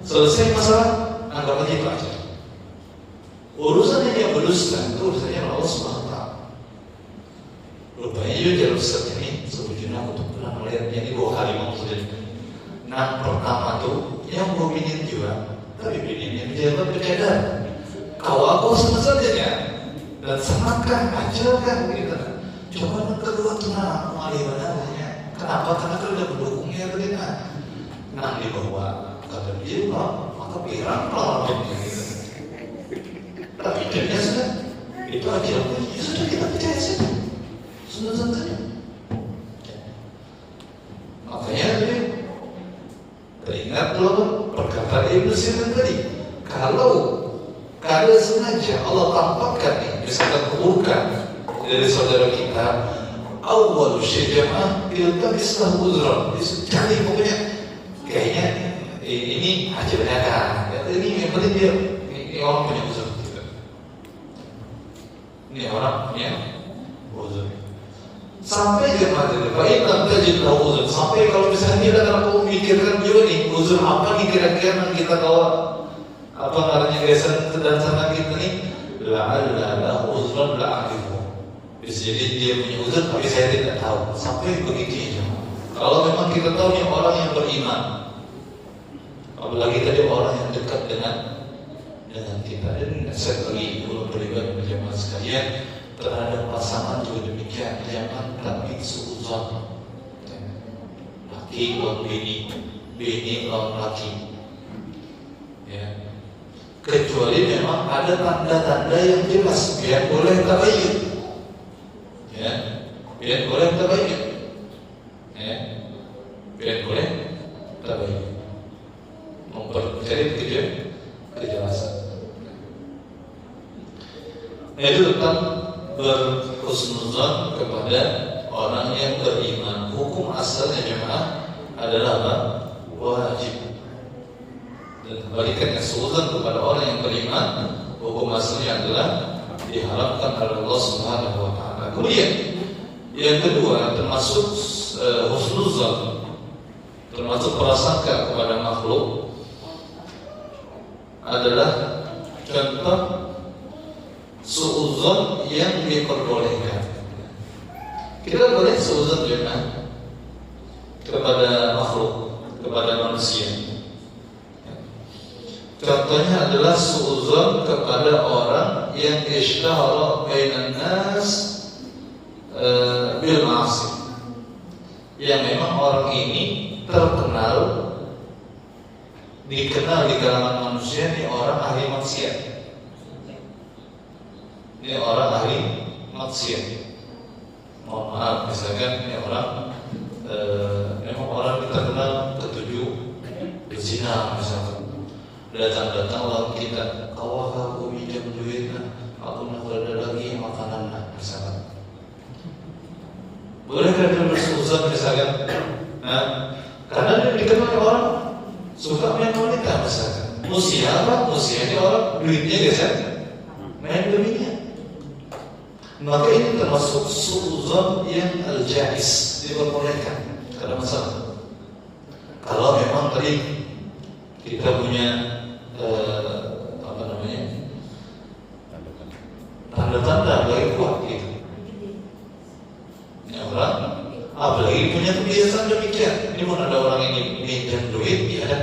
selesai masalah, anggap aja itu aja. Urusan yang berdusta itu urusannya Allah Subhanahu wa Ta'ala. Rupanya juga jalur Ustaz ini sebetulnya aku tuh pernah melihatnya di bawah harimau sudah. Nah pertama tuh yang mau binin juga, tapi bininnya menjaga bercadar. Kau aku sebesarnya dan sematkan, ajarkan gitu. Coba yang kedua tuh nah, mulai benarnya. Kenapa? Karena kalau udah mendukungnya tadi nah di bawah kata dia maka pirang pelan-pelannya gitu. Tapi jadinya sudah itu akhirnya ya sudah kita percaya saja. Sudah saja. Makanya dia teringat loh perkataan Ibnu Sirin tadi. Kalau sengaja Allah tampakkan nih, misalkan keburukan dari saudara kita, awal syai jamaah iltamislah uzran. Cari pokoknya kayaknya ini hasilnya kan. Ini yang penting dia ini orang punya uzur. Ini orang punya uzur. Sampai jemaah dari baik dan tajid tahu uzur. Sampai kalau misalnya kita kalau memikirkan juga nih uzur apa nih kira-kira yang kita tahu apa namanya geser dan sana kita nih la uzran la arifu. Bisa jadi dia punya uzur tapi saya tidak tahu. Sampai begitu ya. Kalau memang kita tahu nih orang yang beriman, apalagi tadi orang yang dekat dengan kita dan saya lagi belum terlibat berjamaah sekalian. Terhadap pasangan juga demikian, jangan tapi suuzon. Laki lawan bini, bini lawan laki. Ya. Kecuali memang ada tanda-tanda yang jelas, biar boleh tabayun. Ya, biar boleh tabayun. Ya, biar boleh tabayun. Mempercayai kejelasan. Itu tentang berhusnuzon kepada orang yang beriman. Hukum asalnya jemaah adalah apa? Wajib. Dan kembalikan husnuzon kepada orang yang beriman, hukum asalnya adalah diharapkan oleh Allah Subhanahu wa Ta'ala. Kemudian yang kedua termasuk husnuzon, termasuk prasangka kepada makhluk adalah contoh suuzon yang diperbolehkan. Kita boleh suuzon juga kepada makhluk, kepada manusia. Contohnya adalah suuzon kepada orang yang ishtahara bainan nas bil ma'asi. Yang memang orang ini dikenal di kalangan manusia ini orang ahli maksiat. Ini orang ahli maksiat. Mohon maaf, misalkan ini orang memang orang terkenal ketujuh zina misalkan. Datang-datang lawan kita, kawah aku pinjam duit, aku nak ada lagi makanan misalkan. Bolehkah dia bersuzon misalkan? Karena dia dikenal orang suka main wanita misalkan. Musia apa? Musia ini orang duitnya geser main duitnya. Maka ini termasuk suzon yang al-jais, diperbolehkan. Karena masalah. Kalau memang tadi kita punya tanda-tanda bagi kuat gitu. Ya orang, apalagi punya kebiasaan demikian. Ini pun ada orang yang minjem duit, ya ada.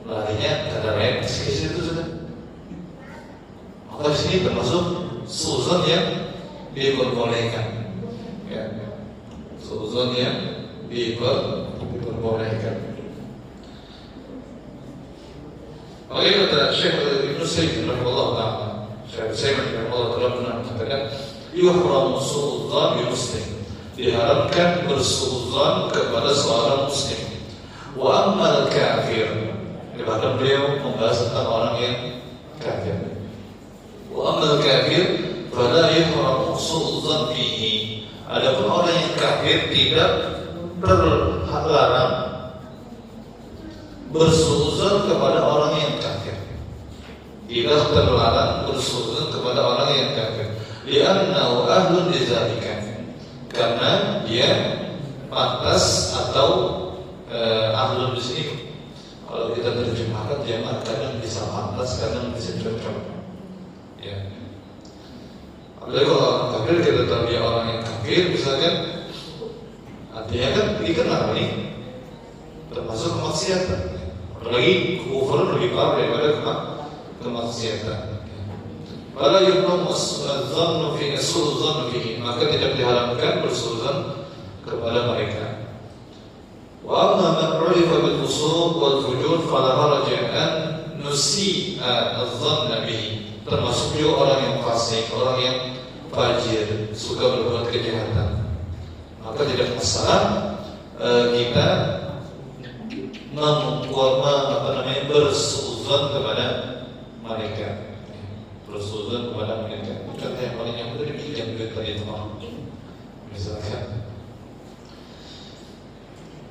Larinya ada lain di situ sudah. Maka di sini termasuk suzon yang diperbolehkan. Ya, suzon yang diperbolehkan. Oke, kata Syekh Ibnu Sa'id rahimahullah taala, Syekh Sa'id rahimahullah taala pernah mengatakan, yuhramu su'udzan bi muslim, diharamkan bersuzon kepada seorang muslim. Wa ammal kafir, bahkan beliau membahas tentang orang yang kafir. Wa ammal kafir fala yuhramu su'udzan bihi. Adapun orang yang kafir tidak terlarang bersuzon kepada orang yang kafir. Tidak terlarang bersuzon kepada orang yang kafir. Li'annahu ahlun lidzalika. Karena dia pantas atau ahlun di sini. Kalau kita terjemahkan jemaah kadang bisa pantas, kadang bisa cocok. Ya. Apalagi kalau orang kafir kita tahu dia orang yang kafir, misalkan artinya kan dikenal nih termasuk kemaksiatan. Apalagi kekufuran lebih parah daripada kemaksiatan. Wala yuhramu az-zannu fi as-su'zan fihi, maka tidak diharamkan bersuzon kepada mereka. Wa amma man 'urifa bil fusuq wal fujur fala haraja an nusi'a az-zanna bihi. Termasuk juga orang yang fasik, orang yang fajir, suka berbuat kejahatan. Maka tidak masalah kita bersuzon kepada mereka, bersuzon kepada mereka. Contoh yang paling yang mudah dipinjam duit tadi itu, misalkan.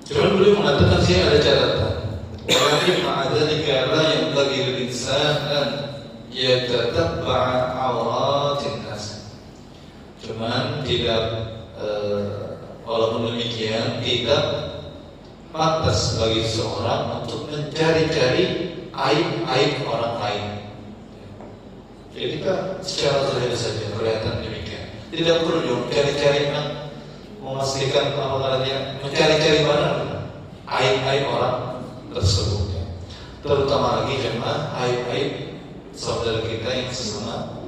Cuma beliau mengatakan sih ada catatan. Walakin ma'adzalika la yanbaghi lil-insan an yatatabba'a awratin nas. Cuman tidak walaupun demikian tidak pantas bagi seorang untuk mencari-cari aib-aib orang lain. Jadi kita secara zahir saja kelihatan demikian. Tidak perlu cari-cari memastikan amalannya, mencari-cari mana aib-aib orang tersebut. Terutama lagi jemaah aib-aib saudara kita yang sesama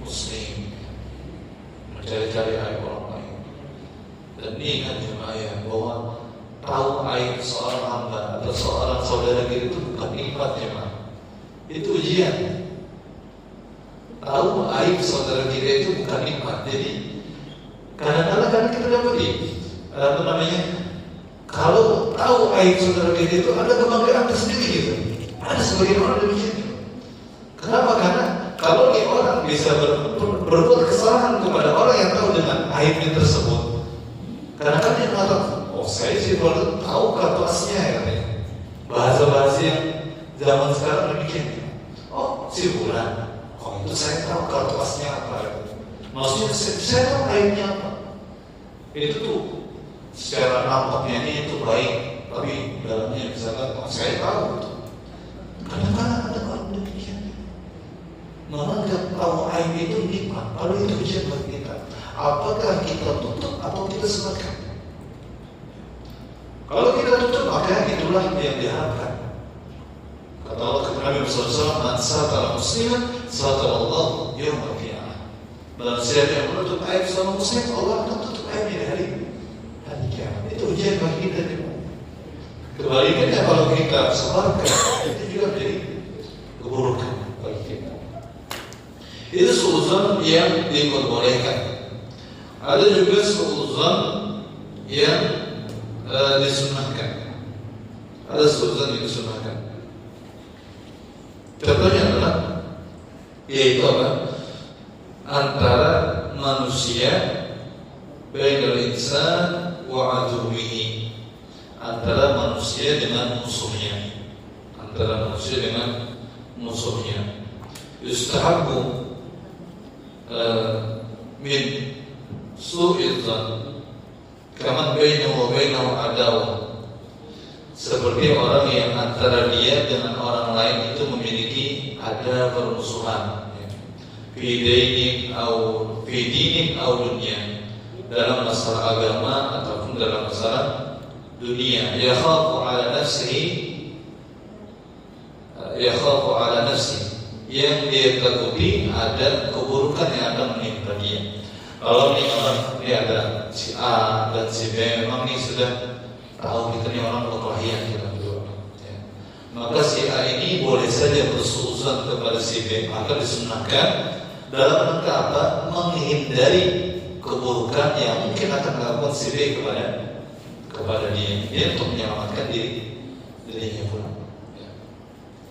muslim, mencari-cari aib orang lain. Dan ingat jemaah ya bahwa tahu aib seorang hamba atau seorang saudara kita itu bukan nikmat jemaah, itu ujian. Tahu aib saudara kita itu bukan nikmat. Jadi kadang-kadang kita dapat kalau tahu aib saudara kita itu ada kebanggaan tersendiri gitu. Ada sebagian orang demikian. Kenapa? Karena kalau orang bisa berbuat kesalahan kepada orang yang tahu dengan aibnya tersebut, kadang-kadang dia mengatakan, saya sih baru tahu kartu asnya ya, bahasa-bahasa yang zaman sekarang demikian. Oh, si bulan, itu saya tahu kartu asnya apa. Maksudnya saya tahu aibnya apa. Itu tuh secara nampaknya itu baik, tapi dalamnya misalkan saya tahu itu. Kadang-kadang ada orang demikian. Menganggap tahu aib itu nikmat, kalau itu ujian bagi kita. Apakah kita tutup atau kita sebarkan? Kalau kita tutup, maka itulah yang diharapkan. Kata Allah kepada Nabi SAW, "Man satara musliman, satara Allah yaumil qiyamah." Barang siapa yang menutup aib sama muslim, Allah akan tutup aibnya di hari kiamat. Itu ujian bagi kita. Kebalikannya kalau kita sebarkan, itu juga menjadi keburukan bagi kita. Itu suuzon yang diperbolehkan. Ada juga suuzon yang disunahkan. ada suuzon yang disunahkan. Contohnya adalah yaitu apa? Antara manusia bainal insan wa aduwwihi, antara manusia dengan musuhnya, antara manusia dengan musuhnya. Yustahabbu min su'il dzan kama bainahu wa bainahu adawah, seperti orang yang antara dia dengan orang lain itu memiliki ada permusuhan, fi dinin au dunya, dalam masalah agama ataupun dalam masalah dunia. Yakhafu ala nafsi, yang dia takuti ada keburukan yang akan menimpa dia. Kalau nih orang ini ada si A dan si B, memang nih sudah tahu kita nih orang berkelahian kita berdua, ya. Maka si A ini boleh saja bersuuzon kepada si B, maka disunahkan dalam rangka apa? Menghindari keburukan yang mungkin akan dilakukan si B kepada dia untuk menyelamatkan dirinya pula. Ya.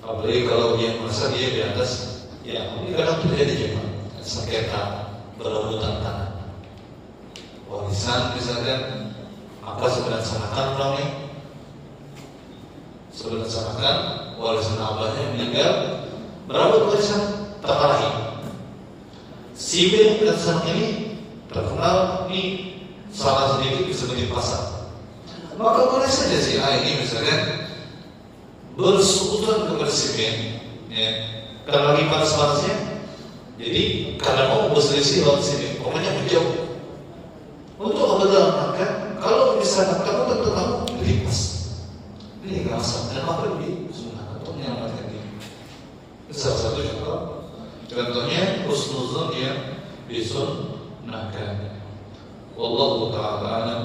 Apalagi kalau dia merasa dia di atas, ya ini kadang terjadi juga sengketa berebutan tanah, warisan misalkan, maka sebenarnya ulang nih, sebenarnya warisan abahnya meninggal, berebut warisan terkarahi. Si B dan sang ini terkenal nih salah sedikit bisa beli pasar, maka boleh saja si A ini misalkan bersuuzon kepada si B, ya, karena lagi panas-panasnya, jadi karena mau berselisih lawan si B, pokoknya menjauh. Untuk apa dalam rangka kalau misalkan kamu tentu kamu beripas, ini nggak masalah, dan maka lebih sunnah untuk menyelamatkan diri. Salah satu contoh. Contohnya husnuzon yang disunnahkan. Wallahu ta'ala a'lam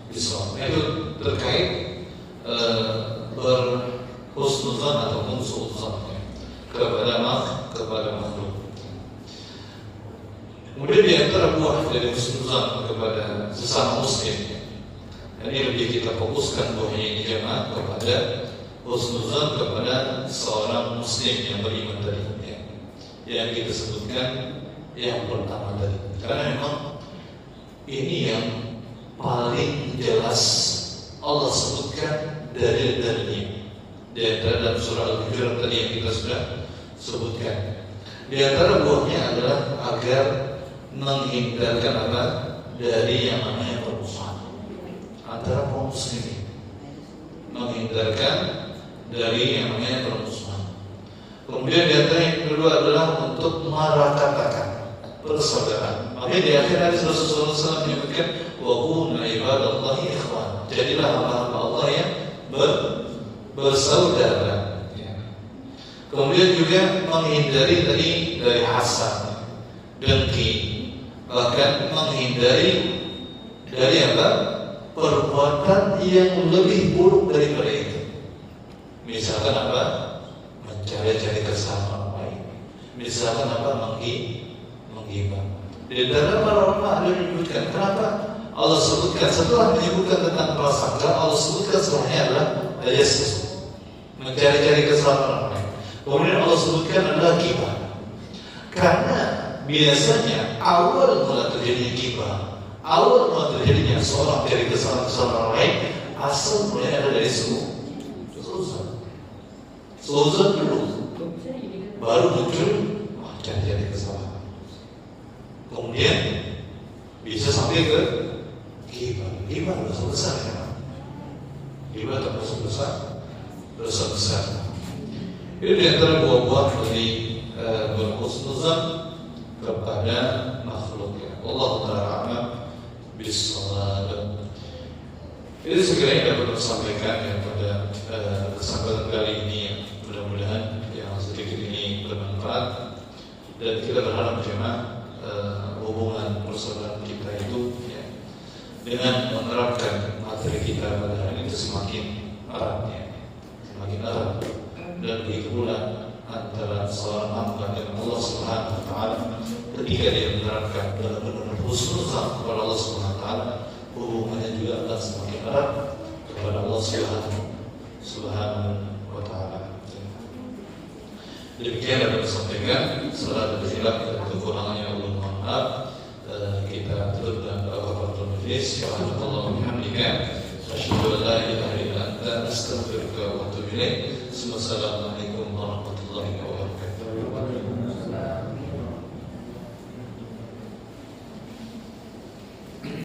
bishawab. Itu terkait berhusnuzon ataupun suuzon kepada makhluk. Kemudian di antara buah dari husnuzon kepada sesama muslim, ini lebih kita fokuskan buahnya ini jemaah kepada husnuzon kepada seorang muslim yang beriman tadi, ya, yang kita sebutkan yang pertama tadi, karena memang ini yang paling jelas Allah sebutkan dalil-dalilnya. Di antara dalam surah Al-Hujurat tadi yang kita sudah sebutkan, di antara buahnya adalah agar menghindarkan apa? Dari yang namanya permusuhan antara kaum muslimin, menghindarkan dari yang namanya permusuhan. Kemudian di antara yang kedua adalah untuk merakatakan persaudaraan. Makanya di akhir hadis Rasulullah SAW menyebutkan wa kunu ibadallahi ikhwan, jadilah hamba-hamba Allah yang bersaudara, ya. Kemudian juga menghindari dari hasad, dengki, bahkan menghindari dari apa? Perbuatan yang lebih buruk daripada itu. Misalkan apa? Mencari-cari kesalahan orang lain. Misalkan apa? Menghibah. Di dalam para ulama ada menyebutkan, kenapa Allah sebutkan setelah menyebutkan tentang prasangka, Allah sebutkan setelahnya adalah yasus, mencari-cari kesalahan orang lain. Kemudian Allah sebutkan adalah ghibah, karena biasanya awal mula terjadinya ghibah, awal mula terjadinya seorang cari kesalahan orang lain, asal mulanya ada dari suuzon dulu, baru muncul cari-cari kesalahan. Kemudian bisa sampai ke ghibah dosa besar, ya. Ghibah termasuk dosa besar. Ini di antara buah-buah dari berhusnuzon kepada makhluk, ya. Allah Ta'ala bisawab. Ini segera yang dapat disampaikan ya pada kesempatan kali ini, ya. Mudah-mudahan yang sedikit ini bermanfaat, dan kita berharap jemaah hubungan persaudaraan kita itu, ya, dengan menerapkan materi kita pada hari ini itu semakin erat, ya, semakin erat, dan begitu pula antara seorang hamba dengan Allah Subhanahu Wa Taala ketika dia menerapkan benar-benar husnuzan kepada Allah Subhanahu Wa Taala, hubungannya juga akan semakin erat kepada Allah Subhanahu wa ta'ala. Demikian dapat disampaikan. Salah ada hilaf dan kekurangannya Allah mohon maaf. Kita tutup dengan kafaratul majlis. Subhanallah wa bihamdika, asyhadu an la ilaha illa anta, astaghfiruka wa atubu ilaik. Assalamualaikum warahmatullahi wabarakatuh.